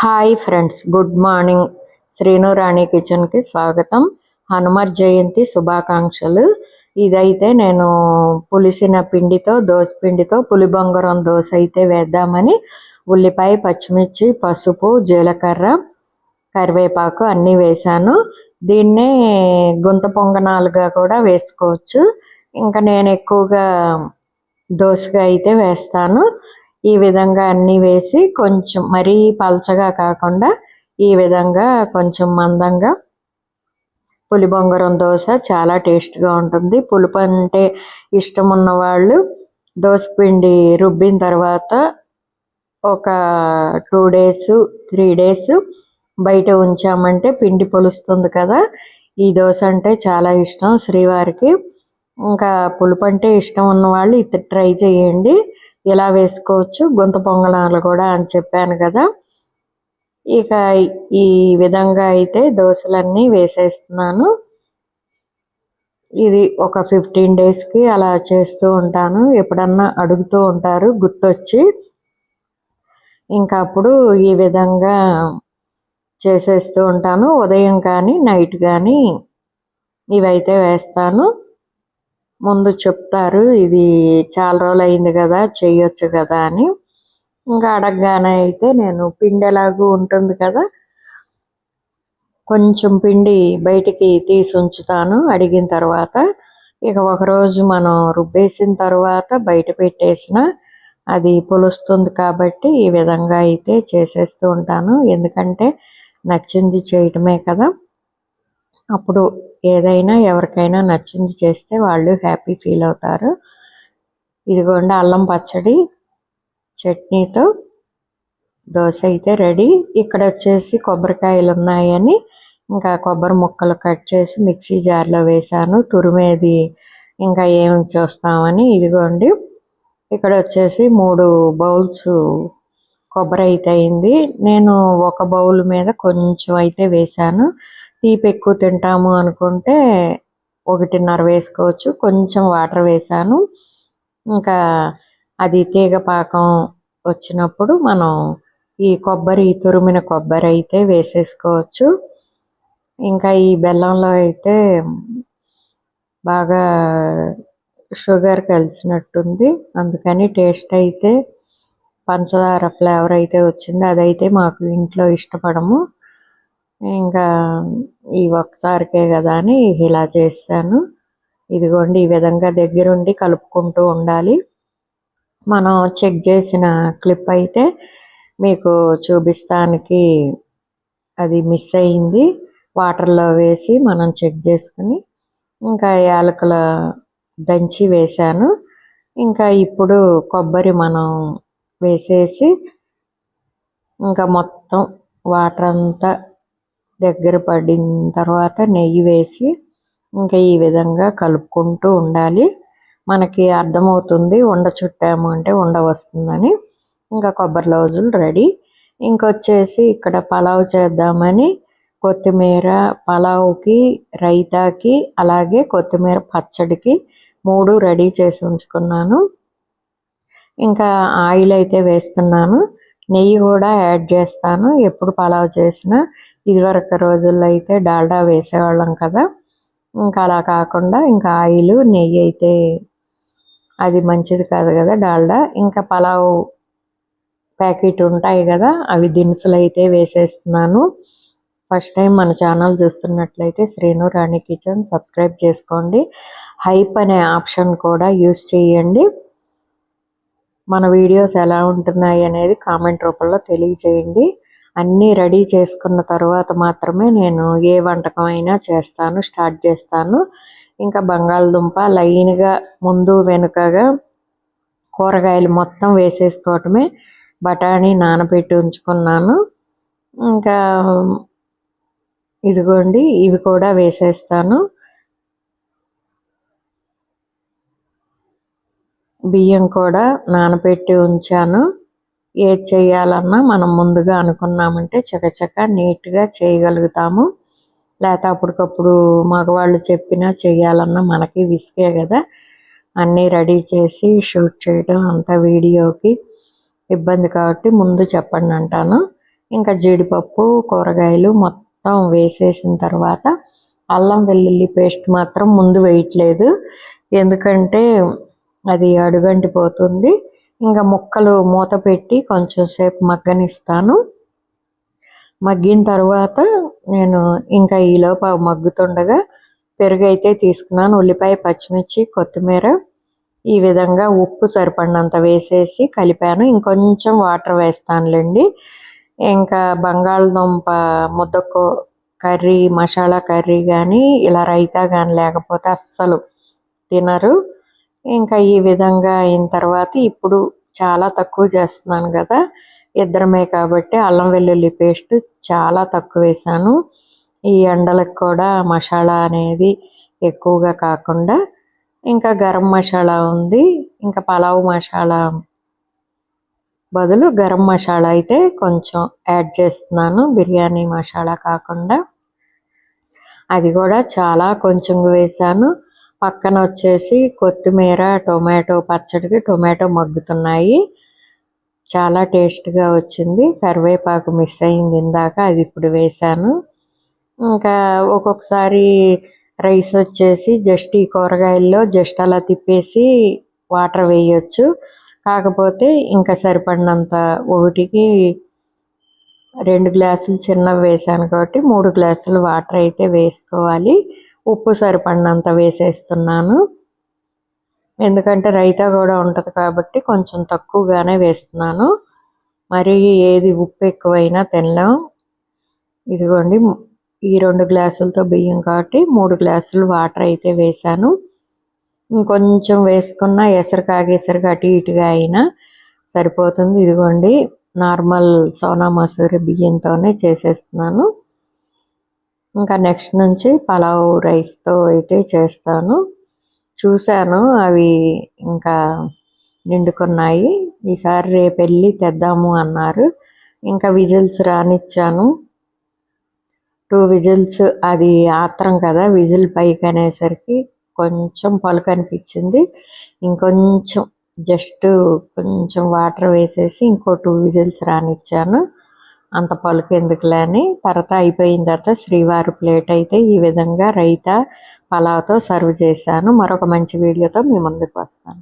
Hi friends, good morning. Srinu Rani కిచెన్కి స్వాగతం. హనుమత్ జయంతి శుభాకాంక్షలు. ఇదైతే నేను పులిసిన పిండితో పిండితో పులిబొంగరం దోశ అయితే వేద్దామని ఉల్లిపాయ, పచ్చిమిర్చి, పసుపు, జీలకర్ర, కరివేపాకు అన్నీ వేశాను. దీన్నే గుంత పొంగనాలుగా కూడా వేసుకోవచ్చు. ఇంకా నేను ఎక్కువగా దోశగా అయితే వేస్తాను. ఈ విధంగా అన్నీ వేసి కొంచెం మరీ పలచగా కాకుండా ఈ విధంగా కొంచెం మందంగా పులిబొంగరం దోశ చాలా టేస్ట్గా ఉంటుంది. పులుపు అంటే ఇష్టం ఉన్నవాళ్ళు దోసపిండి రుబ్బిన తర్వాత ఒక 2 days 3 days బయట ఉంచామంటే పిండి పులుస్తుంది కదా. ఈ దోశ అంటే చాలా ఇష్టం శ్రీవారికి. ఇంకా పులుపు అంటే ఇష్టం ఉన్నవాళ్ళు ఇది ట్రై చేయండి. ఇలా వేసుకోవచ్చు. గుంత పొంగనాలు కూడా అని చెప్పాను కదా. ఇక ఈ విధంగా అయితే దోశలన్నీ వేసేస్తున్నాను. ఇది ఒక 15 daysకి అలా చేస్తూ ఉంటాను. ఎప్పుడన్నా అడుగుతూ ఉంటారు గుర్తొచ్చి. ఇంకా అప్పుడు ఈ విధంగా చేసేస్తూ ఉంటాను. ఉదయం కానీ నైట్ కానీ ఇవైతే వేస్తాను. ముందు చెప్తారు ఇది చాలా రోజులు అయింది కదా, చేయొచ్చు కదా అని. ఇంకా అడగగానే అయితే నేను పిండి ఎలాగూ ఉంటుంది కదా, కొంచెం పిండి బయటికి తీసి ఉంచుతాను అడిగిన తర్వాత. ఇక ఒకరోజు మనం రుబ్బేసిన తర్వాత బయట పెట్టేసిన అది పులుస్తుంది కాబట్టి ఈ విధంగా అయితే చేసేస్తూ ఉంటాను. ఎందుకంటే నచ్చింది చేయటమే కదా. అప్పుడు ఏదైనా ఎవరికైనా నచ్చింది చేస్తే వాళ్ళు హ్యాపీ ఫీల్ అవుతారు. ఇదిగోండి అల్లం పచ్చడి చట్నీతో దోశ అయితే రెడీ. ఇక్కడ వచ్చేసి కొబ్బరికాయలు ఉన్నాయని ఇంకా కొబ్బరి ముక్కలు కట్ చేసి మిక్సీ జార్లో వేశాను. తురిమేది ఇంకా ఏం చూస్తామని. ఇదిగోండి ఇక్కడ వచ్చేసి 3 bowls కొబ్బరి అయితే అయింది. నేను ఒక బౌల్ మీద కొంచెం అయితే వేశాను. తీపి ఎక్కువ తింటాము అనుకుంటే 1.5 వేసుకోవచ్చు. కొంచెం వాటర్ వేసాను. ఇంకా అది తీగ పాకం వచ్చినప్పుడు మనం ఈ తురిమిన కొబ్బరి అయితే వేసేసుకోవచ్చు. ఇంకా ఈ బెల్లంలో అయితే బాగా షుగర్ కలిసినట్టుంది, అందుకని టేస్ట్ అయితే పంచదార ఫ్లేవర్ అయితే వచ్చింది. అదైతే మాకు ఇంట్లో ఇష్టపడము. ఇంకా ఈ ఒక్కసారికే కదా అని ఇలా చేశాను. ఇదిగోండి ఈ విధంగా దగ్గరుండి కలుపుకుంటూ ఉండాలి. మనం చెక్ చేసిన క్లిప్ అయితే మీకు చూపిస్తానికి అది మిస్ అయింది. వాటర్లో వేసి మనం చెక్ చేసుకుని ఇంకా యాలకుల దంచి వేశాను. ఇంకా ఇప్పుడు కొబ్బరి మనం వేసేసి ఇంకా మొత్తం వాటర్ అంతా దగ్గర పడిన తర్వాత నెయ్యి వేసి ఇంకా ఈ విధంగా కలుపుకుంటూ ఉండాలి. మనకి అర్థమవుతుంది ఉండ చుట్టాము అంటే ఉండ వస్తుందని. ఇంకా కొబ్బరి లౌజులు రెడీ. ఇంకొచ్చేసి ఇక్కడ పలావ్ చేద్దామని కొత్తిమీర, పలావ్కి, రైతాకి, అలాగే కొత్తిమీర పచ్చడికి 3 రెడీ చేసి ఉంచుకున్నాను. ఇంకా ఆయిల్ అయితే వేస్తున్నాను. నెయ్యి కూడా యాడ్ చేస్తాను ఎప్పుడు పలావ్ చేసినా. ఇదివరకు రోజుల్లో అయితే డాల్డా వేసేవాళ్ళం కదా. ఇంకా అలా కాకుండా ఇంకా ఆయిల్, నెయ్యి అయితే అది మంచిది కాదు కదా డాల్డా. ఇంకా పలావ్ ప్యాకెట్ ఉంటాయి కదా, అవి దినుసులు అయితే వేసేస్తున్నాను. ఫస్ట్ టైం మన ఛానల్ చూస్తున్నట్లయితే శ్రీను రాణి కిచెన్ సబ్స్క్రైబ్ చేసుకోండి. హైప్ అనే ఆప్షన్ కూడా యూస్ చేయండి. మన వీడియోస్ ఎలా ఉంటున్నాయి అనేది కామెంట్ రూపంలో తెలియజేయండి. అన్నీ రెడీ చేసుకున్న తర్వాత మాత్రమే నేను ఏ వంటకం అయినా స్టార్ట్ చేస్తాను. ఇంకా బంగాళదుంప లైన్గా ముందు వెనుకగా కూరగాయలు మొత్తం వేసేసుకోవటమే. బఠానీ నానబెట్టి ఉంచుకున్నాను. ఇంకా ఇదిగోండి ఇవి కూడా వేసేస్తాను. బియ్యం కూడా నానబెట్టి ఉంచాను. ఏది చేయాలన్నా మనం ముందుగా అనుకున్నామంటే చకచక నీట్గా చేయగలుగుతాము. లేకపోతే అప్పటికప్పుడు మగవాళ్ళు చెప్పినా చేయాలన్నా మనకి విసిగే కదా. అన్నీ రెడీ చేసి షూట్ చేయడం అంతా వీడియోకి ఇబ్బంది కాబట్టి ముందు చెప్పండి అంటాను. ఇంకా జీడిపప్పు కూరగాయలు మొత్తం వేసేసిన తర్వాత అల్లం వెల్లుల్లి పేస్ట్ మాత్రం ముందు వేయట్లేదు, ఎందుకంటే అది అడుగంటిపోతుంది. ఇంకా ముక్కలు మూత పెట్టి కొంచెం సేపు మగ్గనిస్తాను. మగ్గిన తర్వాత నేను ఇంకా ఈలోపు మగ్గుతుండగా పెరుగు అయితే తీసుకున్నాను. ఉల్లిపాయ, పచ్చిమిర్చి, కొత్తిమీర, ఈ విధంగా ఉప్పు సరిపడినంత వేసేసి కలిపాను. ఇంకొంచెం వాటర్ వేస్తానులేండి. ఇంకా బంగాళదుంప ముద్దకు కర్రీ, మసాలా కర్రీ కానీ ఇలా రైతా కానీ లేకపోతే అస్సలు తినరు. ఇంకా ఈ విధంగా అయిన తర్వాత ఇప్పుడు చాలా తక్కువ చేస్తున్నాను కదా, ఇద్దరమే కాబట్టి అల్లం వెల్లుల్లి పేస్ట్ చాలా తక్కువ వేసాను. ఈ ఎండలకు కూడా మసాలా అనేది ఎక్కువగా కాకుండా ఇంకా గరం మసాలా ఉంది, ఇంకా పలావ్ మసాలా బదులు గరం మసాలా అయితే కొంచెం యాడ్ చేస్తున్నాను, బిర్యానీ మసాలా కాకుండా. అది కూడా చాలా కొంచెం వేసాను. పక్కన వచ్చేసి కొత్తిమీర, టొమాటో పచ్చడికి టొమాటో మగ్గుతున్నాయి, చాలా టేస్ట్గా వచ్చింది. కరివేపాకు మిస్ అయింది ఇందాక, అది ఇప్పుడు వేసాను. ఇంకా ఒక్కొక్కసారి రైస్ వచ్చేసి జస్ట్ ఈ కూరగాయల్లో జస్ట్ అలా తిప్పేసి వాటర్ వేయచ్చు, కాకపోతే ఇంకా సరిపడినంత, ఒకటికి 2 గ్లాసులు చిన్నవి వేసాను కాబట్టి 3 గ్లాసులు వాటర్ అయితే వేసుకోవాలి. ఉప్పు సరిపడినంత వేసేస్తున్నాను, ఎందుకంటే రైతా కూడా ఉంటుంది కాబట్టి కొంచెం తక్కువగానే వేస్తున్నాను. మరి ఏది ఉప్పు ఎక్కువైనా తినలేం. ఇదిగోండి, ఈ 2 గ్లాసులతో బియ్యం కాబట్టి 3 గ్లాసులు వాటర్ అయితే వేసాను. ఇంకొంచెం వేసుకున్న ఎసరు కాగేసరికి అటు ఇటుగా అయినా సరిపోతుంది. ఇదిగోండి, నార్మల్ సోనా మసూరి బియ్యంతోనే చేసేస్తున్నాను. ఇంకా నెక్స్ట్ నుంచి పలావ్ రైస్తో అయితే చేస్తాను. చూశాను అవి ఇంకా నిండుకున్నాయి, ఈసారి రేపు వెళ్ళి తెద్దాము అన్నారు. ఇంకా విజిల్స్ రానిచ్చాను, 2 విజిల్స్. అది ఆత్రం కదా, విజిల్ పైకి అనేసరికి కొంచెం పలుకు అనిపించింది. ఇంకొంచెం జస్ట్ కొంచెం వాటర్ వేసేసి ఇంకో 2 విజిల్స్ రానిచ్చాను. అంత పలుకు ఎందుకులే అని. తర్వాత అయిపోయిన తర్వాత శ్రీవారి ప్లేట్ అయితే ఈ విధంగా రైతా పలావ్తో సర్వ్ చేశాను. మరొక మంచి వీడియోతో మీ ముందుకు వస్తాను.